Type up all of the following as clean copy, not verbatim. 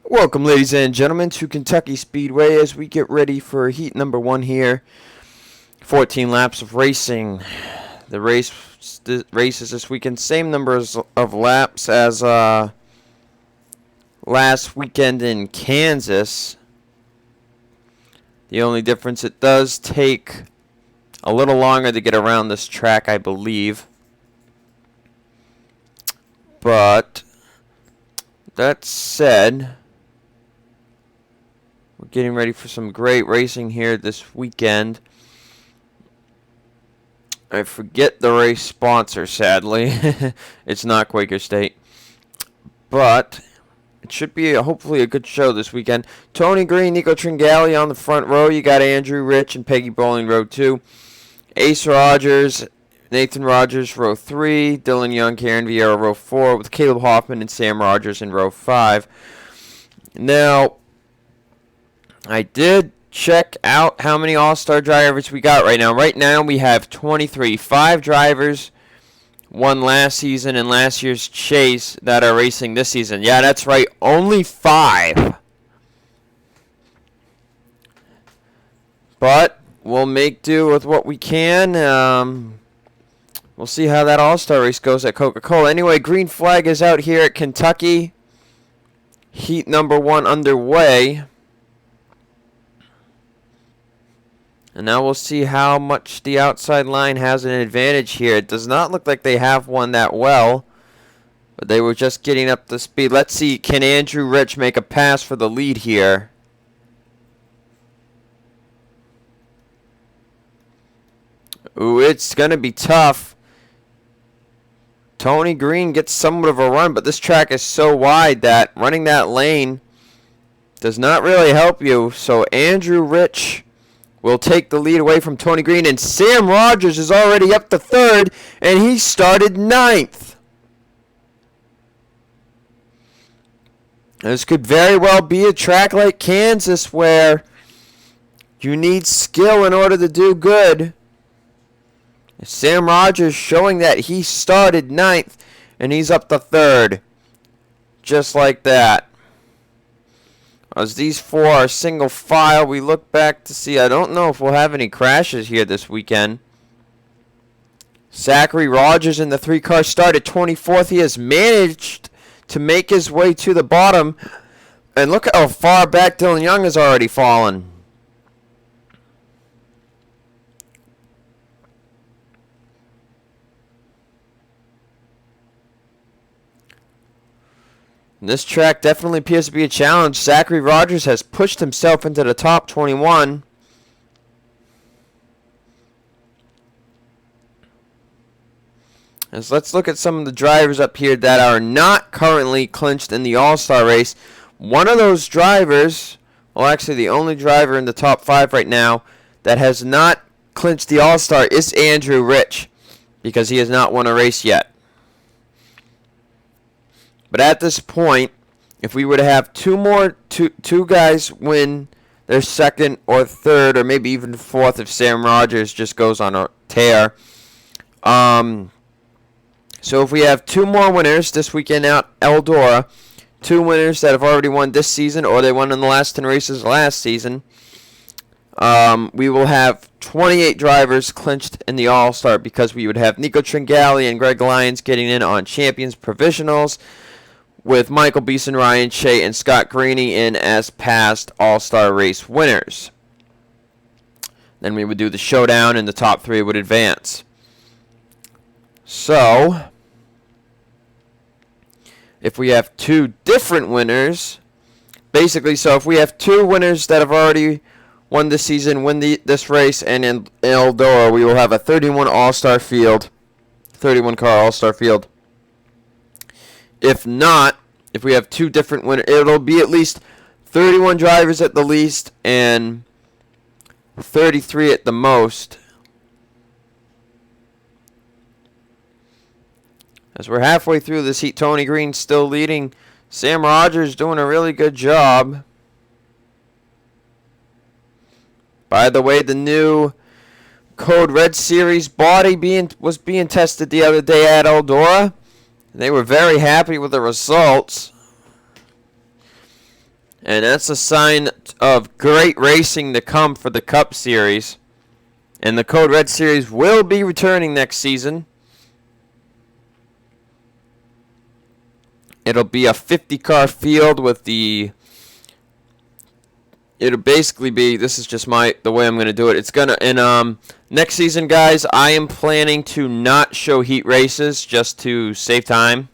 Welcome, ladies and gentlemen, to Kentucky Speedway as we get ready for heat number 1 here. 14 laps of racing. The races this weekend, same numbers of laps as last weekend in Kansas. The only difference, it does take a little longer to get around this track, I believe. But that said, we're getting ready for some great racing here this weekend. I forget the race sponsor, sadly. It's not Quaker State. But it should be hopefully a good show this weekend. Tony Green, Nico Tringali on the front row. You got Andrew Rich and Peggy Bowling, row 2. Ace Rogers, Nathan Rogers, row 3. Dylan Young, Karen Vieira, row 4. With Caleb Hoffman and Sam Rogers in row 5. Now, I did check out how many all-star drivers we got right now. Right now we have 23. 5 drivers won last season and last year's chase that are racing this season. Yeah, that's right. Only 5. But we'll make do with what we can. We'll see how that all-star race goes at Coca-Cola. Anyway, green flag is out here at Kentucky. Heat number 1 underway. And now we'll see how much the outside line has an advantage here. It does not look like they have one that well, but they were just getting up to speed. Let's see, can Andrew Rich make a pass for the lead here? Ooh, it's going to be tough. Tony Green gets somewhat of a run, but this track is so wide that running that lane does not really help you. So Andrew Rich will take the lead away from Tony Green, and Sam Rogers is already up to 3rd, and he started 9th. This could very well be a track like Kansas where you need skill in order to do good. Sam Rogers showing that he started 9th, and he's up to 3rd. Just like that. As these 4 are single file, we look back to see. I don't know if we'll have any crashes here this weekend. Zachary Rogers in the 3-car start at 24th. He has managed to make his way to the bottom. And look how far back Dylan Young has already fallen. This track definitely appears to be a challenge. Zachary Rogers has pushed himself into the top 21. Let's look at some of the drivers up here that are not currently clinched in the All-Star race. One of those drivers, well, actually the only driver in the top 5 right now that has not clinched the All-Star is Andrew Rich, because he has not won a race yet. But at this point, if we were to have two guys win their 2nd or 3rd, or maybe even 4th if Sam Rogers just goes on a tear. So if we have 2 more winners this weekend out Eldora, 2 winners that have already won this season, or they won in the last 10 races last season, we will have 28 drivers clinched in the All-Star, because we would have Nico Tringali and Greg Lyons getting in on Champions Provisionals, with Michael Beeson, Ryan Shea, and Scott Greeny in as past All-Star race winners. Then we would do the showdown, and the top 3 would advance. So, if we have 2 different winners, basically, so if we have 2 winners that have already won this season, win this race, and in Eldora, we will have a 31 All-Star field, 31-car All-Star field. If not, if we have 2 different winners, it'll be at least 31 drivers at the least and 33 at the most. As we're halfway through this heat, Tony Green still leading. Sam Rogers doing a really good job. By the way, the new Code Red Series body was being tested the other day at Eldora. They were very happy with the results. And that's a sign of great racing to come for the Cup Series. And the Code Red Series will be returning next season. It'll be a 50-car field with it'll basically be, this is just the way I'm going to do it. It's going to, and next season, guys, I am planning to not show heat races just to save time.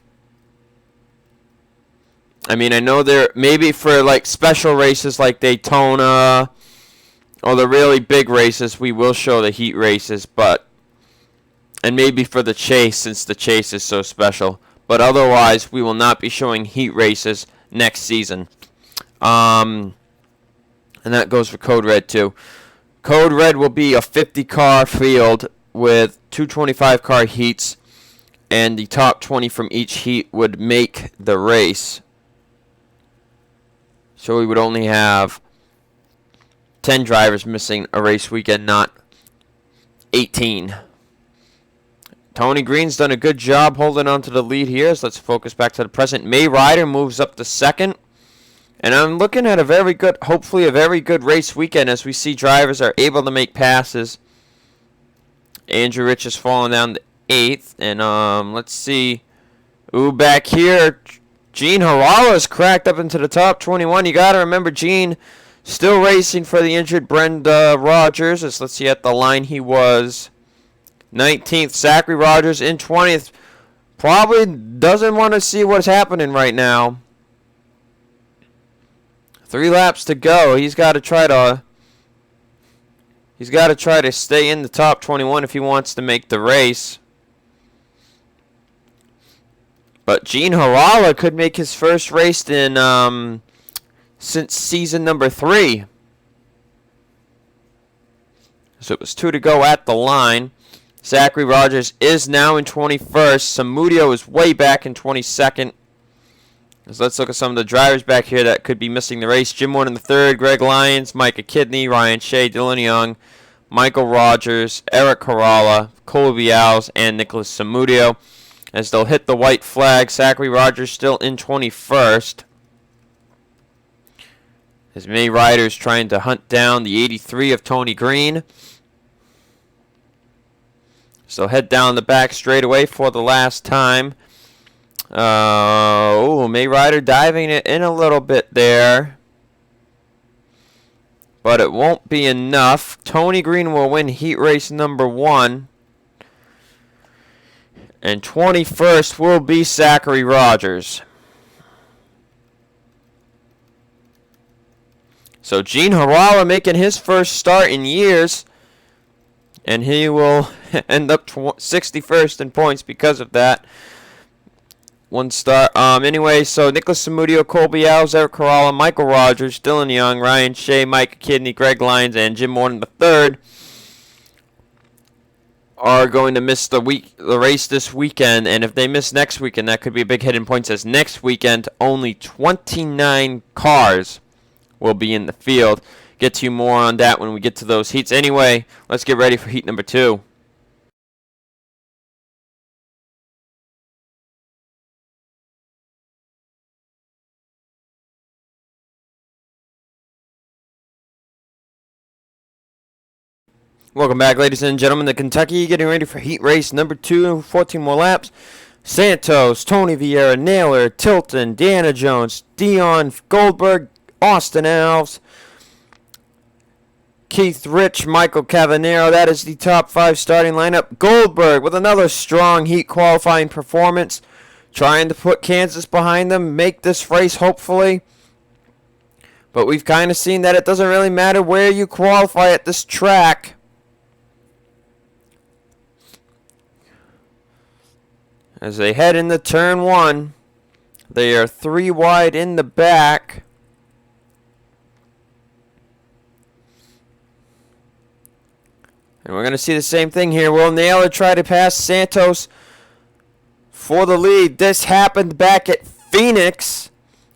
I mean, I know there, maybe for like special races like Daytona or the really big races, we will show the heat races, and maybe for the chase, since the chase is so special. But otherwise, we will not be showing heat races next season. And that goes for Code Red too. Code Red will be a 50-car field with 225-car heats, and the top 20 from each heat would make the race. So we would only have 10 drivers missing a race weekend, not 18. Tony Green's done a good job holding on to the lead here. So let's focus back to the present. May Ryder moves up to second. And I'm looking at hopefully a very good race weekend as we see drivers are able to make passes. Andrew Rich is falling down to 8th. And let's see. Ooh, back here, Gene Harala's cracked up into the top 21. You got to remember, Gene still racing for the injured Brenda Rogers. Let's see, at the line he was 19th. Zachary Rogers in 20th. Probably doesn't want to see what's happening right now. 3 laps to go. He's got to try to stay in the top 21 if he wants to make the race. But Gene Harala could make his first race in since season number 3. So it was 2 to go at the line. Zachary Rogers is now in 21st. Samudio is way back in 22nd. So let's look at some of the drivers back here that could be missing the race. Jim Warren in the 3rd, Greg Lyons, Micah Kidney, Ryan Shea, Dylan Young, Michael Rogers, Eric Harala, Colby Alves, and Nicholas Samudio. As they'll hit the white flag, Zachary Rogers still in 21st. As May Ryder's trying to hunt down the 83 of Tony Green. So head down the back straightaway for the last time. May Ryder diving it in a little bit there. But it won't be enough. Tony Green will win heat race number 1. And 21st will be Zachary Rogers. So Gene Harala making his first start in years. And he will end up 61st in points because of that. 1 star. Anyway, so Nicholas Samudio, Colby Alves, Eric Harala, Michael Rogers, Dylan Young, Ryan Shea, Mike Kidney, Greg Lyons, and Jim Morton III are going to miss the race this weekend. And if they miss next weekend, that could be a big hit in points, as next weekend only 29 cars will be in the field. Get to you more on that when we get to those heats. Anyway, let's get ready for heat number 2. Welcome back, ladies and gentlemen, to Kentucky. Getting ready for heat race number 2, 14 more laps. Santos, Tony Vieira, Naylor, Tilton, Deanna Jones, Dion Goldberg, Austin Alves, Keith Rich, Michael Cavanero. That is the top 5 starting lineup. Goldberg with another strong heat qualifying performance, trying to put Kansas behind them, make this race hopefully. But we've kind of seen that it doesn't really matter where you qualify at this track. As they head into turn 1, they are 3 wide in the back. And we're going to see the same thing here. Will Naylor try to pass Santos for the lead? This happened back at Phoenix.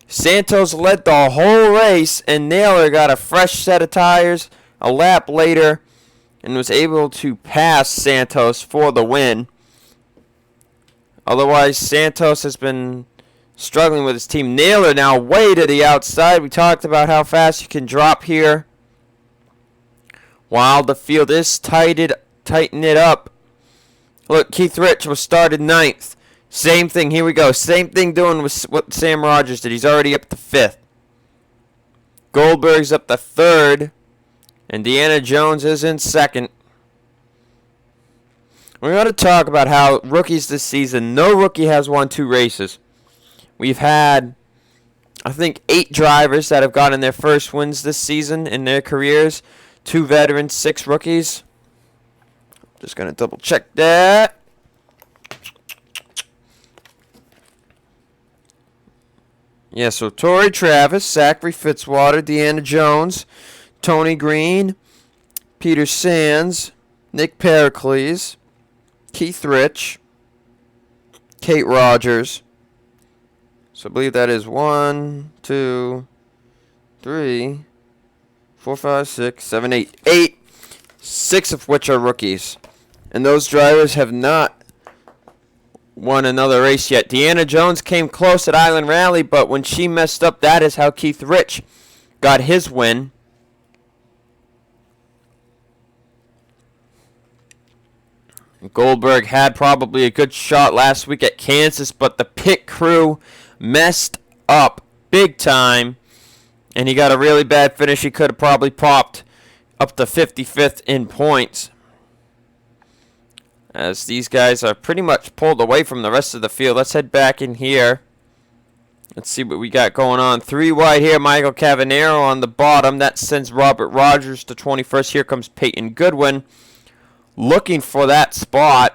Santos led the whole race, and Naylor got a fresh set of tires a lap later and was able to pass Santos for the win. Otherwise, Santos has been struggling with his team. Naylor now way to the outside. We talked about how fast you can drop here. While the field is tighten it up. Look, Keith Rich was started 9th. Same thing. Here we go. Same thing doing with what Sam Rogers did. He's already up to 5th. Goldberg's up to 3rd. And Deanna Jones is in 2nd. We're going to talk about how rookies this season, no rookie has won 2 races. We've had, I think, 8 drivers that have gotten their first wins this season in their careers. 2 veterans, 6 rookies. Just going to double check that. Yeah, so Torrey Travis, Zachary Fitzwater, Deanna Jones, Tony Green, Peter Sands, Nick Pericles, Keith Rich, Kate Rogers. So I believe that is 1, 2, 3, 4, 5, 6, 7, 8. 8, 6 of which are rookies. And those drivers have not won another race yet. Deanna Jones came close at Island Rally, but when she messed up, that is how Keith Rich got his win. Goldberg had probably a good shot last week at Kansas, but the pit crew messed up big time, and he got a really bad finish. He could have probably popped up to 55th in points, as these guys are pretty much pulled away from the rest of the field. Let's head back in here. Let's see what we got going on. 3 wide here, Michael Cavanero on the bottom. That sends Robert Rogers to 21st. Here comes Peyton Goodwin, looking for that spot,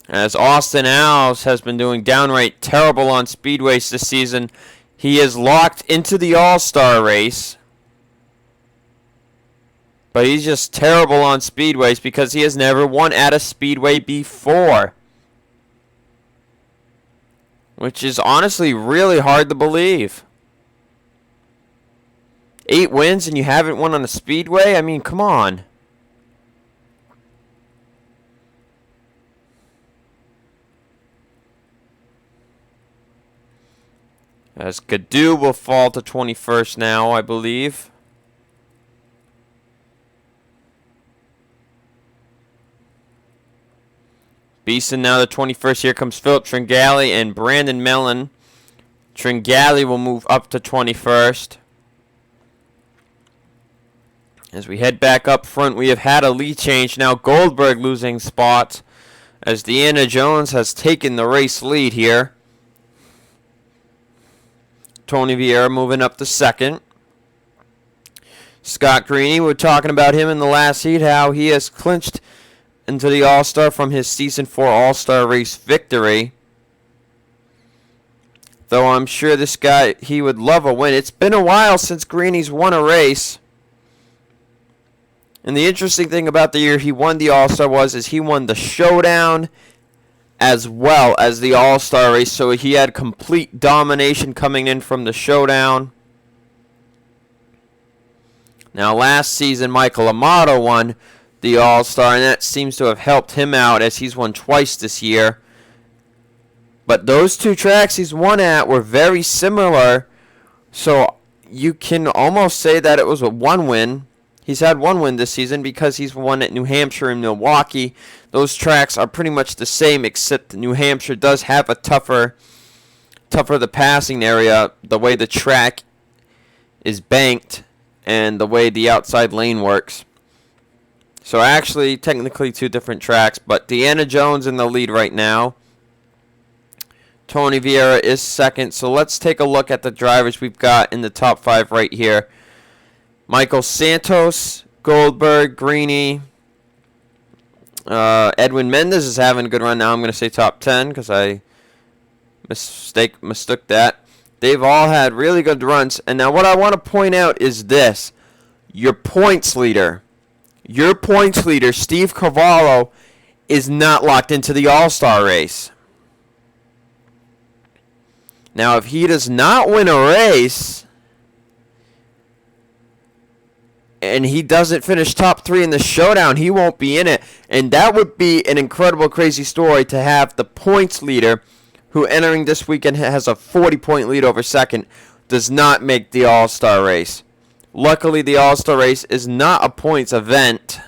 as Austin Alves has been doing downright terrible on speedways this season. He is locked into the All-Star race, but he's just terrible on speedways because he has never won at a speedway before, which is honestly really hard to believe. 8 wins and you haven't won on a speedway? I mean, come on. As Gadu will fall to 21st now, I believe. Beeson now the 21st. Here comes Philip Tringali and Brandon Mellon. Tringali will move up to 21st. As we head back up front, we have had a lead change. Now Goldberg losing spots, as Deanna Jones has taken the race lead here. Tony Vieira moving up to 2nd. Scott Greeny, we were talking about him in the last heat, how he has clinched into the All-Star from his Season 4 All-Star race victory. Though I'm sure this guy, he would love a win. It's been a while since Greeny's won a race. And the interesting thing about the year he won the All-Star is he won the Showdown as well as the All-Star race. So he had complete domination coming in from the Showdown. Now last season, Michael Amato won the All-Star, and that seems to have helped him out as he's won twice this year. But those 2 tracks he's won at were very similar, so you can almost say that it was a 1 win. He's had 1 win this season because he's won at New Hampshire and Milwaukee. Those tracks are pretty much the same, except New Hampshire does have a tougher the passing area, the way the track is banked and the way the outside lane works. So actually, technically 2 different tracks, but Deanna Jones in the lead right now. Tony Vieira is 2nd. So let's take a look at the drivers we've got in the top 5 right here. Michael Santos, Goldberg, Greeny. Edwin Mendez is having a good run now. I'm going to say top 10 because I mistook that. They've all had really good runs. And now what I want to point out is this. Your points leader, Steve Cavallo, is not locked into the All-Star race. Now, if he does not win a race, and he doesn't finish top 3 in the showdown, he won't be in it. And that would be an incredible, crazy story to have the points leader, who entering this weekend has a 40-point lead over second, does not make the All-Star race. Luckily, the All-Star race is not a points event.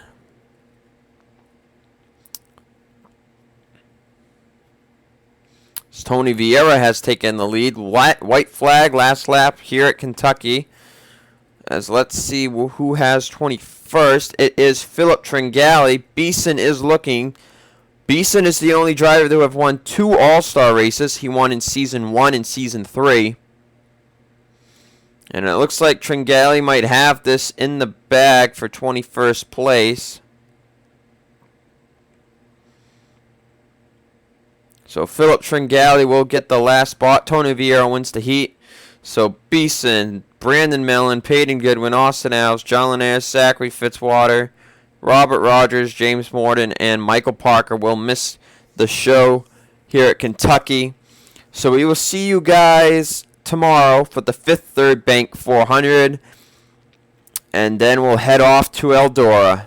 Tony Vieira has taken the lead. White flag last lap here at Kentucky. As let's see who has 21st. It is Philip Tringali. Beeson is looking. Beeson is the only driver to have won 2 All-Star races. He won in Season 1 and Season 3. And it looks like Tringali might have this in the bag for 21st place. So Philip Tringali will get the last spot. Tony Vieira wins the heat. So Beeson, Brandon Millen, Peyton Goodwin, Austin Alves, John Linares, Zachary Fitzwater, Robert Rogers, James Morden, and Michael Parker will miss the show here at Kentucky. So we will see you guys tomorrow for the Fifth Third Bank 400. And then we'll head off to Eldora.